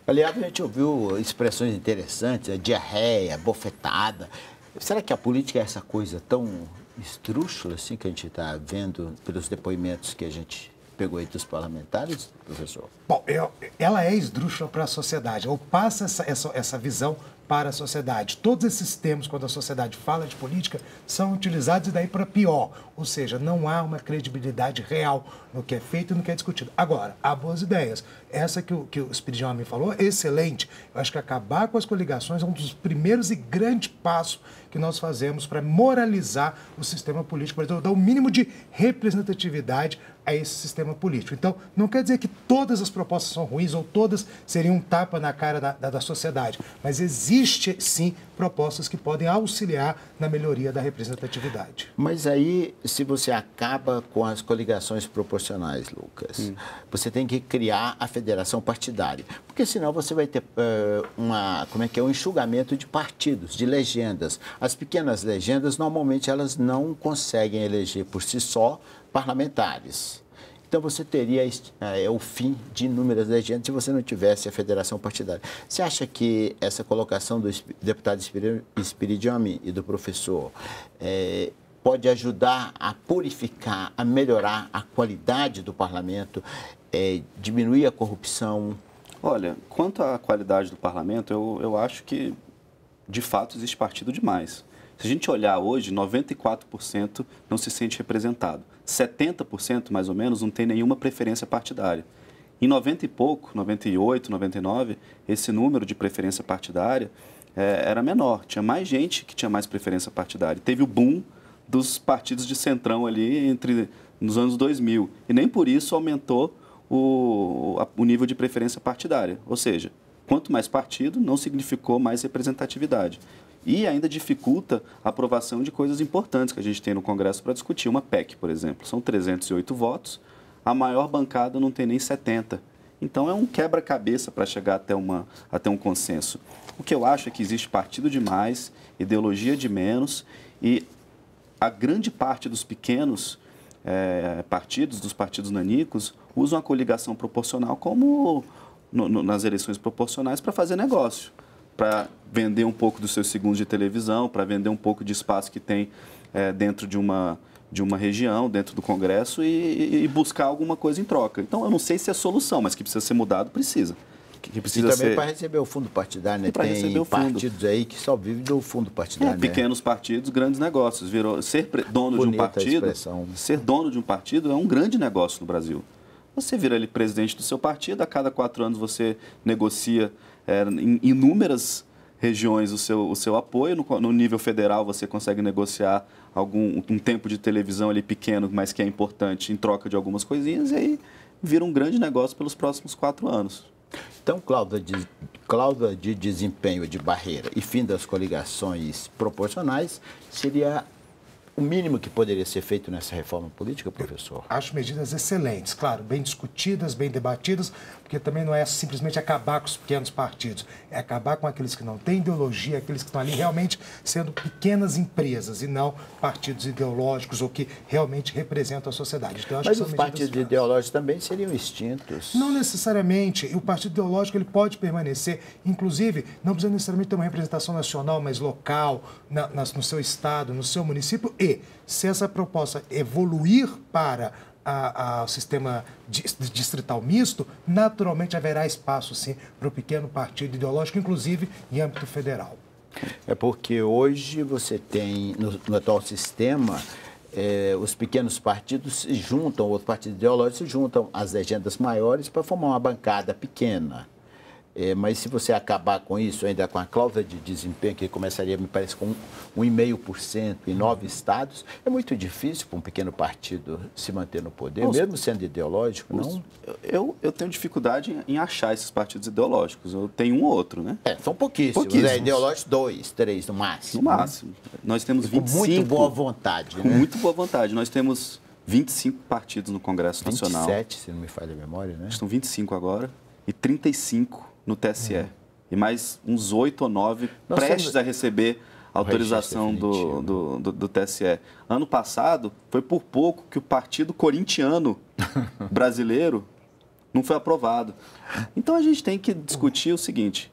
Aliás, a gente ouviu expressões interessantes, diarreia, bofetada. Será que a política é essa coisa tão esdrúxula assim que a gente está vendo pelos depoimentos que a gente pegou aí dos parlamentares, professor? Bom, ela é esdrúxula para a sociedade, ou passa essa visão para a sociedade. Todos esses termos, quando a sociedade fala de política, são utilizados e daí para pior. Ou seja, não há uma credibilidade real no que é feito e no que é discutido. Agora, há boas ideias. Essa que o Spiridião me falou, excelente. Eu acho que acabar com as coligações é um dos primeiros e grandes passos que nós fazemos para moralizar o sistema político, para dar o mínimo de representatividade a esse sistema político. Então, não quer dizer que todas as propostas são ruins ou todas seriam um tapa na cara da sociedade, mas existe, sim, propostas que podem auxiliar na melhoria da representatividade. Mas aí, se você acaba com as coligações proporcionais, Lucas, você tem que criar a federação partidária, porque senão você vai ter um enxugamento de partidos, de legendas. As pequenas legendas, normalmente, elas não conseguem eleger por si só parlamentares. Então, você teria o fim de inúmeras legendas se você não tivesse a federação partidária. Você acha que essa colocação do deputado Spiridião e do professor pode ajudar a purificar, a melhorar a qualidade do parlamento, diminuir a corrupção? Olha, quanto à qualidade do parlamento, eu acho que, de fato, existe partido demais. Se a gente olhar hoje, 94% não se sente representado. 70%, mais ou menos, não tem nenhuma preferência partidária. Em 90 e pouco, 98, 99, esse número de preferência partidária era menor. Tinha mais gente que tinha mais preferência partidária. Teve o boom dos partidos de centrão ali nos anos 2000. E nem por isso aumentou o nível de preferência partidária. Ou seja, quanto mais partido, não significou mais representatividade. E ainda dificulta a aprovação de coisas importantes que a gente tem no Congresso para discutir. Uma PEC, por exemplo, são 308 votos, a maior bancada não tem nem 70. Então, é um quebra-cabeça para chegar até um consenso. O que eu acho é que existe partido demais, ideologia de menos, e a grande parte dos pequenos partidos, dos partidos nanicos, usam a coligação proporcional como nas eleições proporcionais para fazer negócio, para vender um pouco dos seus segundos de televisão, para vender um pouco de espaço que tem dentro de uma região, dentro do Congresso e buscar alguma coisa em troca. Então, eu não sei se é solução, mas que precisa ser mudado, precisa. Que precisa e também para receber o fundo partidário, né? Tem partidos aí que só vivem do fundo partidário. Pequenos partidos, grandes negócios. Ser dono de um partido, ser dono de um partido é um grande negócio no Brasil. Você vira ali presidente do seu partido, a cada 4 anos você negocia em inúmeras regiões o seu apoio. No nível federal você consegue negociar um tempo de televisão ali pequeno, mas que é importante, em troca de algumas coisinhas, e aí vira um grande negócio pelos próximos 4 anos. Então, cláusula de desempenho de barreira e fim das coligações proporcionais seria o mínimo que poderia ser feito nessa reforma política, professor? Acho medidas excelentes, claro, bem discutidas, bem debatidas, porque também não é simplesmente acabar com os pequenos partidos, é acabar com aqueles que não têm ideologia, aqueles que estão ali realmente sendo pequenas empresas e não partidos ideológicos ou que realmente representam a sociedade. Então, mas os partidos ideológicos também seriam extintos? Não necessariamente. O partido ideológico ele pode permanecer, inclusive, não precisa necessariamente ter uma representação nacional, mas local, no seu estado, no seu município. E, se essa proposta evoluir para o sistema distrital misto, naturalmente haverá espaço, sim, para o pequeno partido ideológico, inclusive em âmbito federal. É porque hoje você tem, no atual sistema, os pequenos partidos se juntam, outros partidos ideológicos se juntam às legendas maiores para formar uma bancada pequena. Mas se você acabar com isso, ainda com a cláusula de desempenho, que começaria, me parece, com 1,5% em 9 estados, é muito difícil para um pequeno partido se manter no poder, mesmo sendo ideológico, não? Eu tenho dificuldade em achar esses partidos ideológicos. Eu tenho um ou outro, né? São pouquíssimos. Ideológicos, 2, 3 no máximo. No máximo. Nós temos 25... Com muito boa vontade, né? Com muito boa vontade. Nós temos 25 partidos no Congresso Nacional. 27, se não me falha a memória, né? Estão 25 agora e 35 no TSE. E mais uns 8 ou 9 prestes a receber autorização do TSE. Ano passado, foi por pouco que o partido corintiano brasileiro não foi aprovado. Então, a gente tem que discutir o seguinte: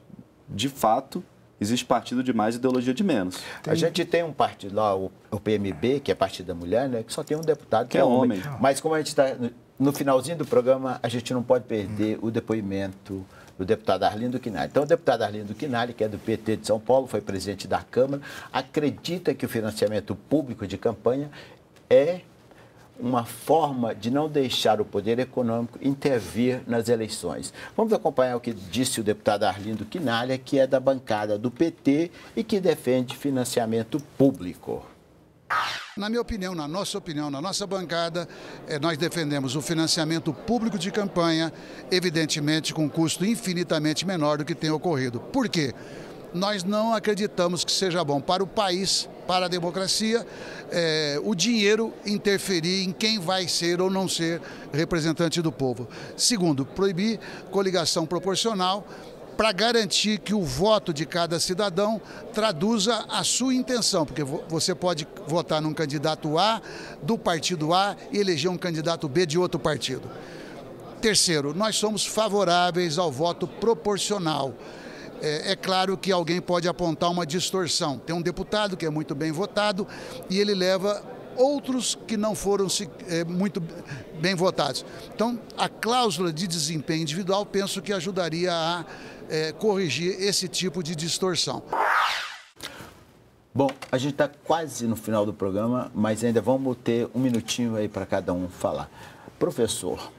de fato, existe partido de mais e ideologia de menos. A gente tem um partido lá, o PMB, que é Partido da Mulher, né, que só tem um deputado que é homem. Mas como a gente está no finalzinho do programa, a gente não pode perder o depoimento do deputado Arlindo Quinalha. Então, o deputado Arlindo Quinalha, que é do PT de São Paulo, foi presidente da Câmara, acredita que o financiamento público de campanha é uma forma de não deixar o poder econômico intervir nas eleições. Vamos acompanhar o que disse o deputado Arlindo Quinalha, que é da bancada do PT e que defende financiamento público. Na minha opinião, na nossa bancada, nós defendemos o financiamento público de campanha, evidentemente com custo infinitamente menor do que tem ocorrido. Por quê? Nós não acreditamos que seja bom para o país, para a democracia, o dinheiro interferir em quem vai ser ou não ser representante do povo. Segundo, proibir coligação proporcional para garantir que o voto de cada cidadão traduza a sua intenção, porque você pode votar num candidato A, do partido A, e eleger um candidato B de outro partido. Terceiro, nós somos favoráveis ao voto proporcional. É claro que alguém pode apontar uma distorção. Tem um deputado que é muito bem votado e ele leva outros que não foram muito bem votados. Então, a cláusula de desempenho individual, penso que ajudaria a corrigir esse tipo de distorção. Bom, a gente está quase no final do programa, mas ainda vamos ter um minutinho aí para cada um falar. Professor,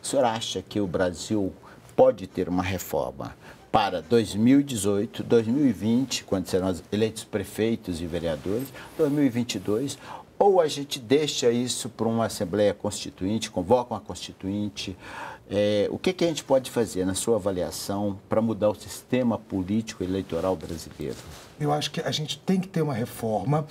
o senhor acha que o Brasil pode ter uma reforma para 2018, 2020, quando serão eleitos prefeitos e vereadores, 2022, ou a gente deixa isso para uma Assembleia Constituinte, convoca uma Constituinte? O que a gente pode fazer, na sua avaliação, para mudar o sistema político eleitoral brasileiro? Eu acho que a gente tem que ter uma reforma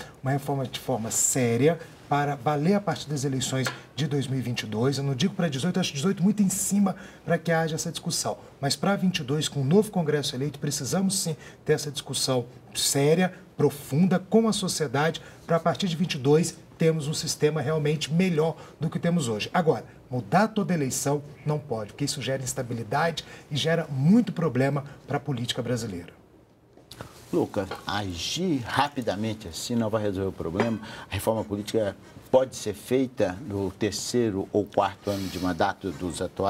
de forma séria, para valer a partir das eleições de 2022. Eu não digo para 18, eu acho 18 muito em cima para que haja essa discussão. Mas para 22, com o novo Congresso eleito, precisamos sim ter essa discussão séria, profunda, com a sociedade, para a partir de 22 termos um sistema realmente melhor do que temos hoje. Agora, mudar toda eleição não pode, porque isso gera instabilidade e gera muito problema para a política brasileira. Lucas, agir rapidamente assim não vai resolver o problema. A reforma política pode ser feita no terceiro ou quarto ano de mandato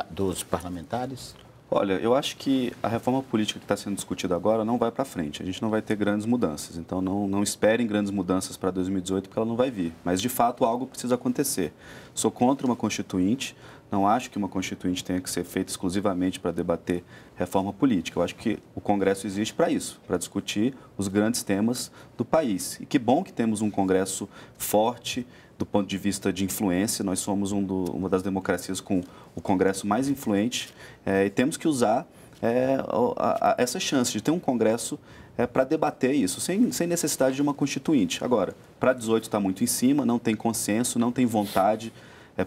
dos parlamentares? Olha, eu acho que a reforma política que está sendo discutida agora não vai para frente. A gente não vai ter grandes mudanças. Então, não esperem grandes mudanças para 2018, porque ela não vai vir. Mas, de fato, algo precisa acontecer. Sou contra uma constituinte. Não acho que uma constituinte tenha que ser feita exclusivamente para debater reforma política. Eu acho que o Congresso existe para isso, para discutir os grandes temas do país. E que bom que temos um Congresso forte do ponto de vista de influência. Nós somos uma das democracias com o Congresso mais influente e temos que usar essa chance de ter um Congresso para debater isso, sem necessidade de uma constituinte. Agora, para 18 está muito em cima, não tem consenso, não tem vontade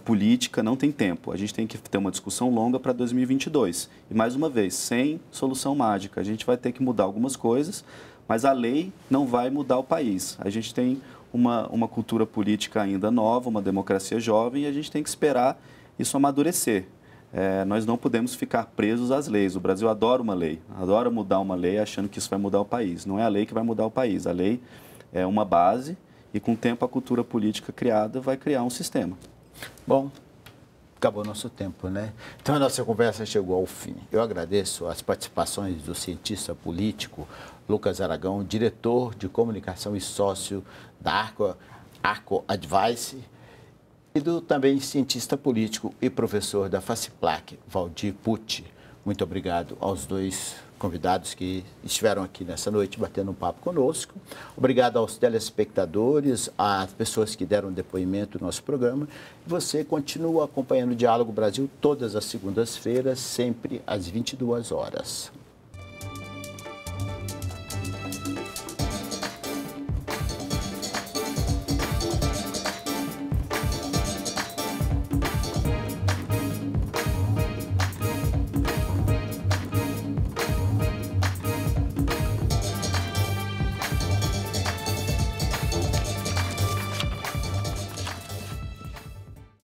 política, não tem tempo. A gente tem que ter uma discussão longa para 2022. E, mais uma vez, sem solução mágica. A gente vai ter que mudar algumas coisas, mas a lei não vai mudar o país. A gente tem uma cultura política ainda nova, uma democracia jovem, e a gente tem que esperar isso amadurecer. Nós não podemos ficar presos às leis. O Brasil adora uma lei, adora mudar uma lei achando que isso vai mudar o país. Não é a lei que vai mudar o país. A lei é uma base e, com o tempo, a cultura política criada vai criar um sistema. Bom, acabou nosso tempo, né? Então, a nossa conversa chegou ao fim. Eu agradeço as participações do cientista político Lucas Aragão, diretor de comunicação e sócio da Arco Advice, e do também cientista político e professor da Faciplac, Valdir Pucci. Muito obrigado aos dois convidados que estiveram aqui nessa noite batendo um papo conosco. Obrigado aos telespectadores, às pessoas que deram depoimento no nosso programa. Você continua acompanhando o Diálogo Brasil todas as segundas-feiras, sempre às 22 horas.